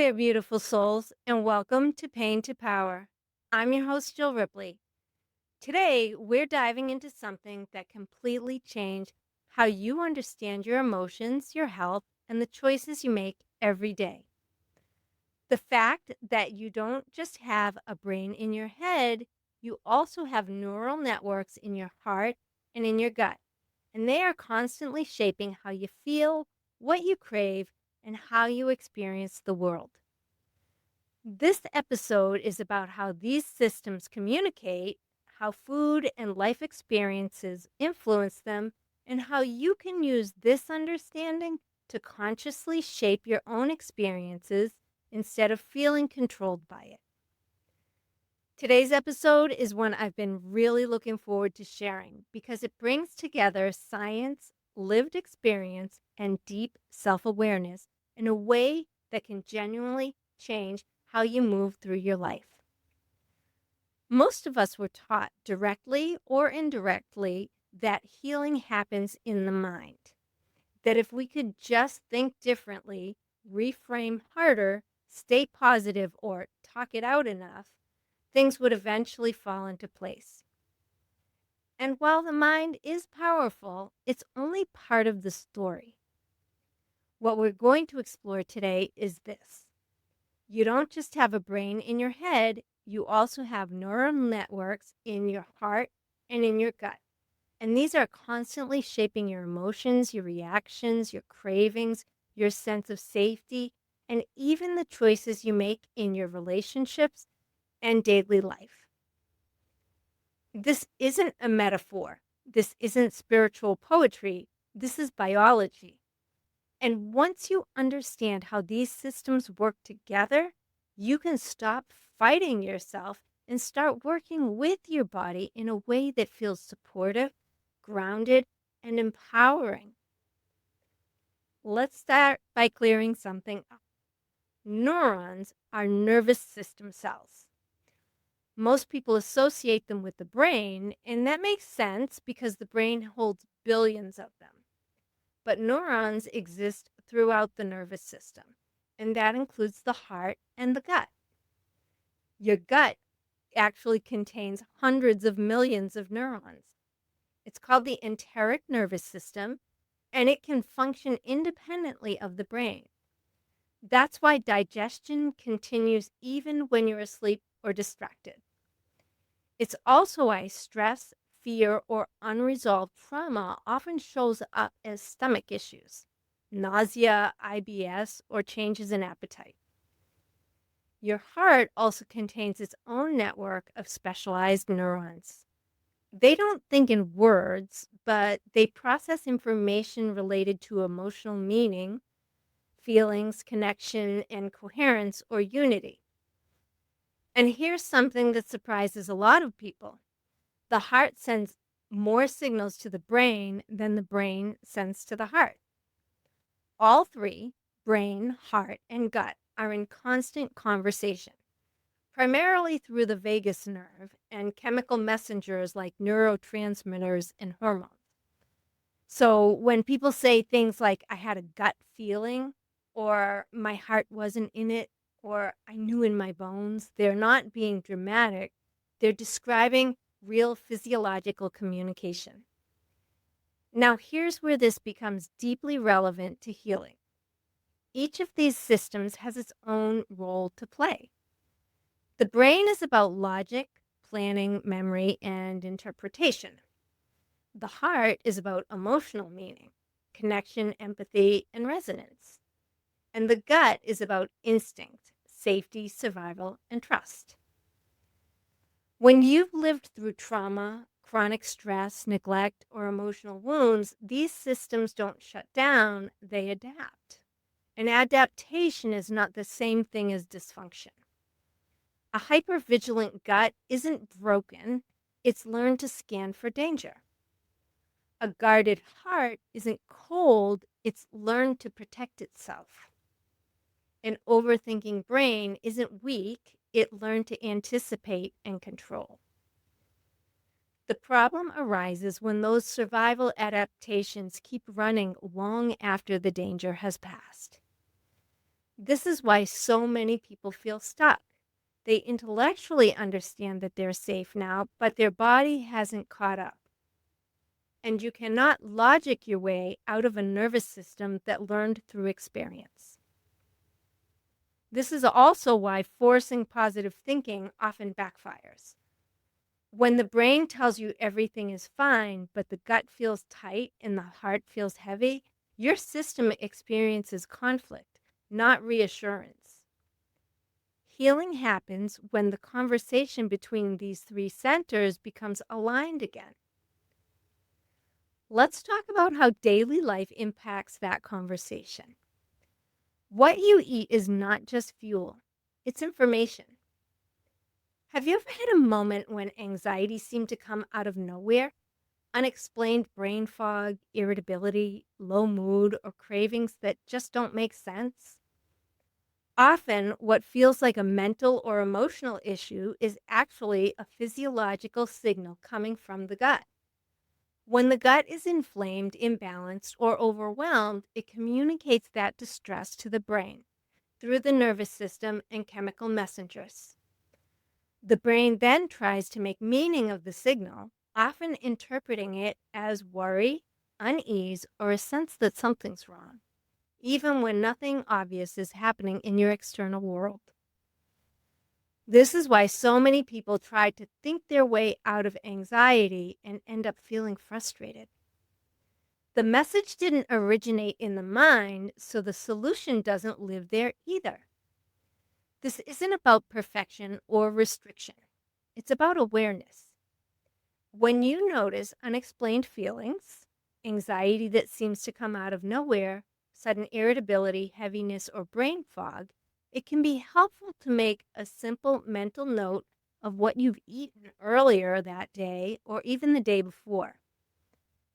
there, beautiful souls, and welcome to Pain to Power. I'm your host, Jill Ripley. Today, we're diving into something that completely changed how you understand your emotions, your health, and the choices you make every day. The fact that you don't just have a brain in your head, you also have neural networks in your heart and in your gut, and they are constantly shaping how you feel, what you crave, and how you experience the world. This episode is about how these systems communicate, how food and life experiences influence them, and how you can use this understanding to consciously shape your own experiences instead of feeling controlled by it. Today's episode is one I've been really looking forward to sharing because it brings together science, lived experience, and deep self awareness in a way that can genuinely change how you move through your life. Most of us were taught directly or indirectly that healing happens in the mind. That if we could just think differently, reframe harder, stay positive, or talk it out enough, things would eventually fall into place. And while the mind is powerful, it's only part of the story. What we're going to explore today is this. You don't just have a brain in your head, you also have neural networks in your heart and in your gut. And these are constantly shaping your emotions, your reactions, your cravings, your sense of safety, and even the choices you make in your relationships and daily life. This isn't a metaphor. This isn't spiritual poetry. This is biology. And once you understand how these systems work together, you can stop fighting yourself and start working with your body in a way that feels supportive, grounded, and empowering. Let's start by clearing something up. Neurons are nervous system cells. Most people associate them with the brain, and that makes sense because the brain holds billions of them. But neurons exist throughout the nervous system, and that includes the heart and the gut. Your gut actually contains hundreds of millions of neurons. It's called the enteric nervous system, and it can function independently of the brain. That's why digestion continues even when you're asleep or distracted. It's also why stress, fear, or unresolved trauma often shows up as stomach issues, nausea, IBS, or changes in appetite. Your heart also contains its own network of specialized neurons. They don't think in words, but they process information related to emotional meaning, feelings, connection, and coherence or unity. And here's something that surprises a lot of people. The heart sends more signals to the brain than the brain sends to the heart. All three, brain, heart, and gut, are in constant conversation, primarily through the vagus nerve and chemical messengers like neurotransmitters and hormones. So when people say things like, I had a gut feeling, or my heart wasn't in it, or I knew in my bones, they're not being dramatic. They're describing real physiological communication. Now, here's where this becomes deeply relevant to healing. Each of these systems has its own role to play. The brain is about logic, planning, memory, and interpretation. The heart is about emotional meaning, connection, empathy, and resonance. And the gut is about instinct, safety, survival, and trust. When you've lived through trauma, chronic stress, neglect, or emotional wounds, these systems don't shut down, they adapt. And adaptation is not the same thing as dysfunction. A hypervigilant gut isn't broken, it's learned to scan for danger. A guarded heart isn't cold, it's learned to protect itself. An overthinking brain isn't weak, it learned to anticipate and control. The problem arises when those survival adaptations keep running long after the danger has passed. This is why so many people feel stuck. They intellectually understand that they're safe now, but their body hasn't caught up. And you cannot logic your way out of a nervous system that learned through experience. This is also why forcing positive thinking often backfires. When the brain tells you everything is fine, but the gut feels tight and the heart feels heavy, your system experiences conflict, not reassurance. Healing happens when the conversation between these three centers becomes aligned again. Let's talk about how daily life impacts that conversation. What you eat is not just fuel, it's information. Have you ever had a moment when anxiety seemed to come out of nowhere? Unexplained brain fog, irritability, low mood, or cravings that just don't make sense? Often, what feels like a mental or emotional issue is actually a physiological signal coming from the gut. When the gut is inflamed, imbalanced, or overwhelmed, it communicates that distress to the brain through the nervous system and chemical messengers. The brain then tries to make meaning of the signal, often interpreting it as worry, unease, or a sense that something's wrong, even when nothing obvious is happening in your external world. This is why so many people try to think their way out of anxiety and end up feeling frustrated. The message didn't originate in the mind, so the solution doesn't live there either. This isn't about perfection or restriction. It's about awareness. When you notice unexplained feelings, anxiety that seems to come out of nowhere, sudden irritability, heaviness, or brain fog, it can be helpful to make a simple mental note of what you've eaten earlier that day or even the day before.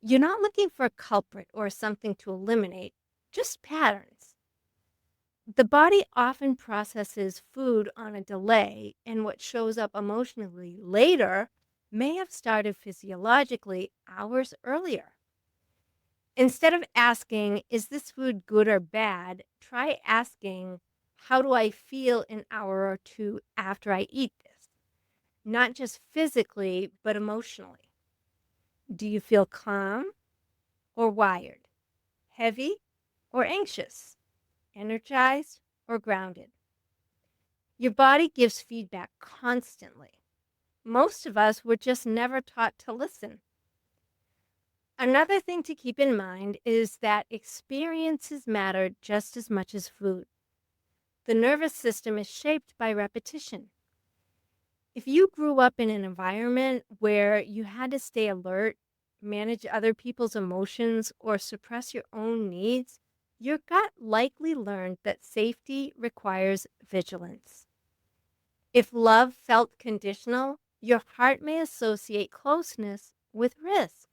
You're not looking for a culprit or something to eliminate, just patterns. The body often processes food on a delay, and what shows up emotionally later may have started physiologically hours earlier. Instead of asking, is this food good or bad? Try asking, how do I feel an hour or two after I eat this? Not just physically, but emotionally. Do you feel calm or wired? Heavy or anxious? Energized or grounded? Your body gives feedback constantly. Most of us were just never taught to listen. Another thing to keep in mind is that experiences matter just as much as food. The nervous system is shaped by repetition. If you grew up in an environment where you had to stay alert, manage other people's emotions, or suppress your own needs, your gut likely learned that safety requires vigilance. If love felt conditional, your heart may associate closeness with risk.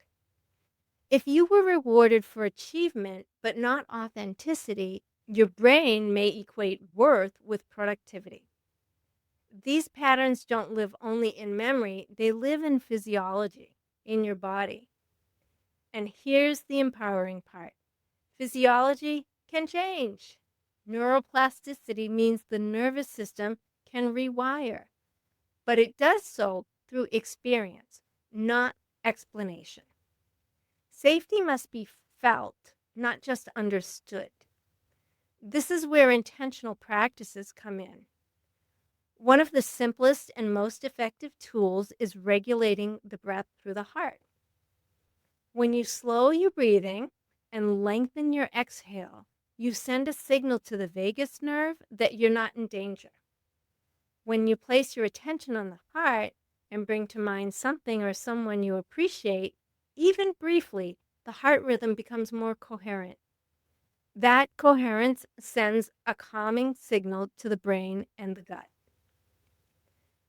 If you were rewarded for achievement but not authenticity, your brain may equate worth with productivity. These patterns don't live only in memory, they live in physiology, in your body. And here's the empowering part: physiology can change. Neuroplasticity means the nervous system can rewire, but it does so through experience, not explanation. Safety must be felt, not just understood. This is where intentional practices come in. One of the simplest and most effective tools is regulating the breath through the heart. When you slow your breathing and lengthen your exhale, you send a signal to the vagus nerve that you're not in danger. When you place your attention on the heart and bring to mind something or someone you appreciate, even briefly, the heart rhythm becomes more coherent. That coherence sends a calming signal to the brain and the gut.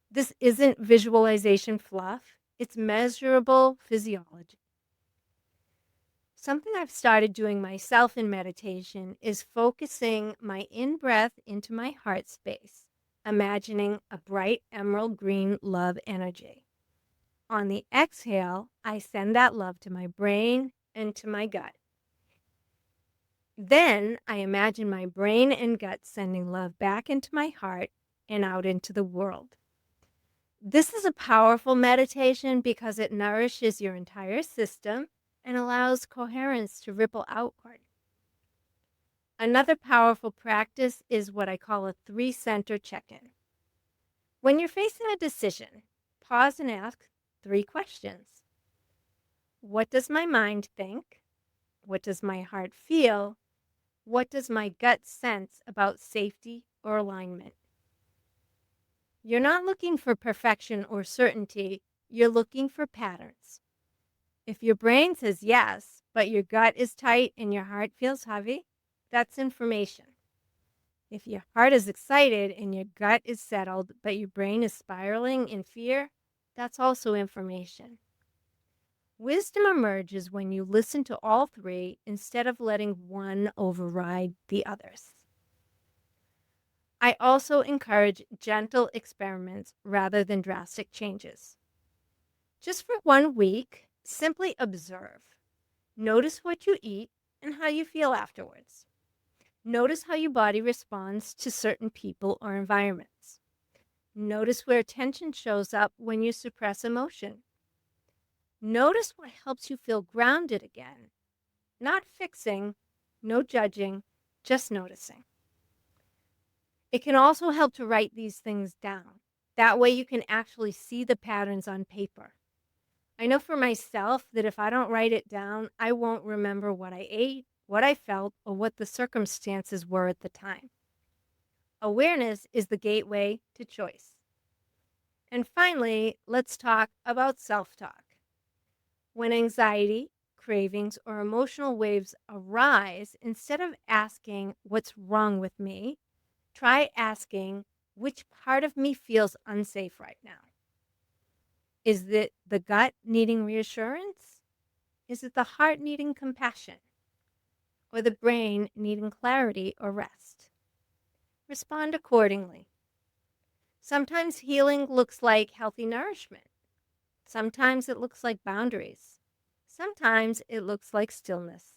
This isn't visualization fluff, it's measurable physiology. Something I've started doing myself in meditation is focusing my in-breath into my heart space, imagining a bright emerald green love energy. On the exhale, I send that love to my brain and to my gut. Then I imagine my brain and gut sending love back into my heart and out into the world. This is a powerful meditation because it nourishes your entire system and allows coherence to ripple outward. Another powerful practice is what I call a 3-center check-in. When you're facing a decision, pause and ask 3 questions. What does my mind think? What does my heart feel? What does my gut sense about safety or alignment? You're not looking for perfection or certainty, you're looking for patterns. If your brain says yes, but your gut is tight and your heart feels heavy, that's information. If your heart is excited and your gut is settled, but your brain is spiraling in fear, that's also information. Wisdom emerges when you listen to all 3 instead of letting one override the others. I also encourage gentle experiments rather than drastic changes. Just for 1 week, simply observe. Notice what you eat and how you feel afterwards. Notice how your body responds to certain people or environments. Notice where tension shows up when you suppress emotion. Notice what helps you feel grounded again. Not fixing, no judging, just noticing. It can also help to write these things down. That way you can actually see the patterns on paper. I know for myself that if I don't write it down, I won't remember what I ate, what I felt, or what the circumstances were at the time. Awareness is the gateway to choice. And finally, let's talk about self-talk. When anxiety, cravings, or emotional waves arise, instead of asking, "What's wrong with me?" try asking, "Which part of me feels unsafe right now?" Is it the gut needing reassurance? Is it the heart needing compassion? Or the brain needing clarity or rest? Respond accordingly. Sometimes healing looks like healthy nourishment. Sometimes it looks like boundaries. Sometimes it looks like stillness.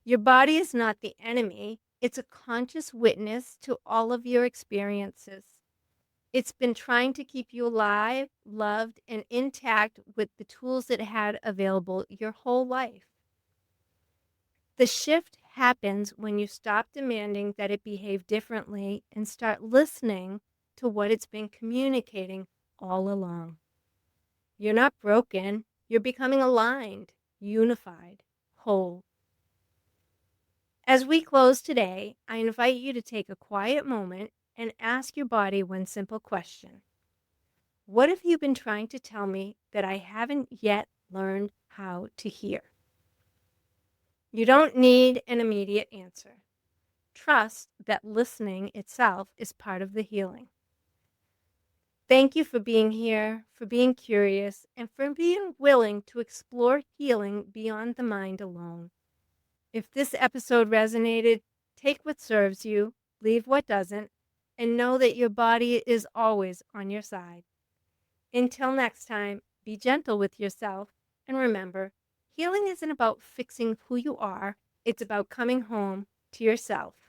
Your body is not the enemy. It's a conscious witness to all of your experiences. It's been trying to keep you alive, loved, and intact with the tools it had available your whole life. The shift happens when you stop demanding that it behave differently and start listening to what it's been communicating all along. You're not broken. You're becoming aligned, unified, whole. As we close today, I invite you to take a quiet moment and ask your body one simple question. What have you been trying to tell me that I haven't yet learned how to hear? You don't need an immediate answer. Trust that listening itself is part of the healing. Thank you for being here, for being curious, and for being willing to explore healing beyond the mind alone. If this episode resonated, take what serves you, leave what doesn't, and know that your body is always on your side. Until next time, be gentle with yourself, and remember, healing isn't about fixing who you are, it's about coming home to yourself.